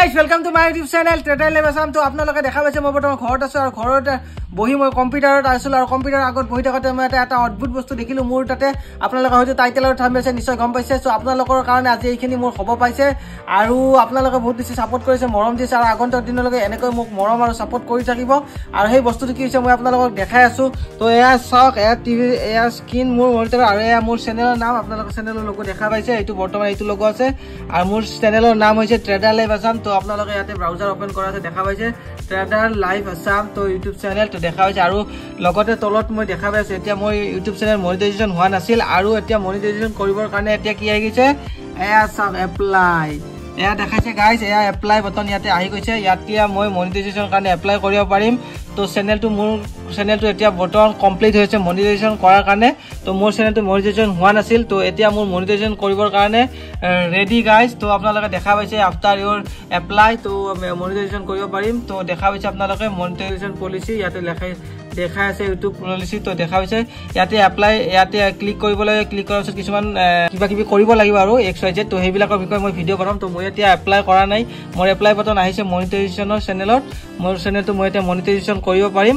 guys, welcome to my YouTube channel Trader Live Assam. তো আপোনালোকে দেখা পাইছে মই বৰ্তমান ঘৰত আছো আৰু ঘৰত বহি মই কম্পিউটাৰত আছিলো আৰু কম্পিউটাৰৰ আগত বহি থাকতে মই এটা অদ্ভুত বস্তু দেখিলো মোৰ তাতে আপোনালোকে হয়তো টাইটেলৰ থাম্বনেল নিশ্চয় গম পাইছে সো আপোনালোকৰ কাৰণে আজি এইখিনি মোৰ খবৰ পাইছে আৰু আপোনালোকে বহুত বেছি সাপোৰ্ট কৰিছে মৰম দিছে আৰু আগন্তুক দিনলৈকে এনেকৈ মোক মৰম আৰু সাপোৰ্ট কৰি থাকিব আৰু সেই বস্তুটো কি হৈছে মই আপোনালোকক দেখাই আছো তো এয়া চাওক এয়া টিভি এয়া স্ক্ৰিন মোৰ মনিটৰ আৰু এয়া মোৰ চেনেলৰ নাম আপোনালোকে চেনেলৰ লোগো দেখা পাইছে এইটো বৰ্তমান এইটো লোগো আছে আৰু মোৰ চেনেলৰ নাম হৈছে Trader Live Assam তো আপোনালোকে ইয়াতে ব্ৰাউজাৰ ওপেন কৰা আছে দেখা পাইছে Trader Live Assam তো ইউটিউব চেনেল তো দেখা পাইছে আৰু লগতে তলত মই দেখা পাইছে এতিয়া মই ইউটিউব চেনেল মনিটাইজেশন হোৱা নাছিল আৰু এতিয়া মনিটাইজেশন কৰিবৰ কাৰণে এতিয়া কি আহি গৈছে এয়া চাওক এপ্লাই এয়া দেখাইছে গাইজ এয়া এপ্লাই বটন ইয়াতে আহি গৈছে ইয়াতিয়া মই মনিটাইজেশন কাৰণে এপ্লাই কৰিব পাৰিম তো চেনেলটো এতিয়া বৰ্তমান কমপ্লিট হৈছে মনিটাইজেশন কৰাৰ কাৰণে তো মোৰ চেনেলটো মনিটাইজেশন হোৱা নাছিল তো এতিয়া মোৰ মনিটাইজেশন কৰিবৰ কাৰণে ৰেডি গাইজ তো আপোনালোকে দেখা পাইছে আফটাৰ ইউৰ এপ্লাই তো মনিটাইজেশন কৰিব পাৰিম তো দেখা পাইছে আপোনালোকে মনিটাইজেশন পলিচি ইয়াতে দেখা আছে ইউটিউব পলিচি তো দেখা পাইছে ইয়াতে এপ্লাই ইয়াতে ক্লিক কৰিবলৈ ক্লিক কৰাৰ পিছত কিছুমান কিবা কিবি কৰিব লাগিব আৰু XYZ তো সেইবিলাকৰ বিষয়ে মই ভিডিও বনাম তো মই এতিয়া এপ্লাই কৰা নাই মোৰ এপ্লাই বটন আহিছে মনিটাইজেশনৰ চেনেলত মোৰ চেনেলটো মই এতিয়া মনিটাইজেশন কৰিব পাৰিম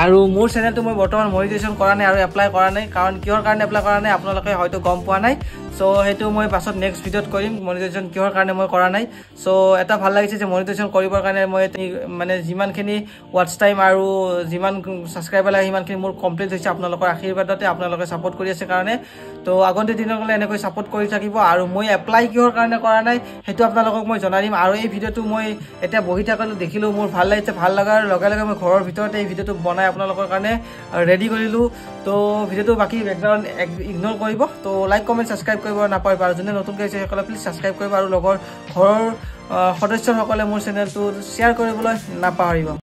আৰু মোৰ চেনেলটো মই বৰ্তমান মনিটাইজেশন কৰা নাই আৰু এপ্লাই কৰা নাই কাৰণ কিহৰ কাৰণে এপ্লাই কৰা নাই আপোনালোকে হয়তো গম পোৱা নাই সো হেতু মই পাছত নেক্সট ভিডিওত কৰিম মনিটাইজেশন কিহৰ কাৰণে মই কৰা নাই সো এটা ভাল লাগিছে যে মনিটাইজেশন কৰিবৰ কাৰণে মই মানে যিমানখিনি ওয়াচ টাইম আৰু যিমান সাবস্ক্ৰাইবাৰ লাগে সিমানখিনি মোৰ কমপ্লিট হৈছে আপোনালোকৰ আশীৰ্বাদতে আপোনালোকে সাপোৰ্ট কৰি আছে কাৰণে তো আগন্তুক দিনলৈ এনেকৈ সাপোৰ্ট কৰি থাকিব আৰু মই এপ্লাই কিহৰ কাৰণে কৰা নাই হেতু আপোনালোকক মই জনাই দিম আৰু এই ভিডিওটো মই এতিয়া বহি থাকলে দেখিলো মোৰ ভাল লাগিছে ভাল লগাৰ লগে লগে মই ঘৰৰ ভিতৰতে এই ভিডিওটো বনাই আপোনালোকৰ কাৰণে ৰেডি কৰিলো তো ভিডিওটো বাকি ব্যাকগ্ৰাউণ্ড ইগনোৰ কৰিব তো লাইক কমেন্ট সাবস্ক্ৰাইব কৰিব নাপায় আৰু যোনে নতুন হৈছে সকলে প্লিজ সাবস্ক্ৰাইব কৰিব আৰু লগৰ ঘৰৰ সদস্যসকলে মোৰ চেনেলটো শ্বেয়াৰ কৰিবলৈ নাপাহৰিব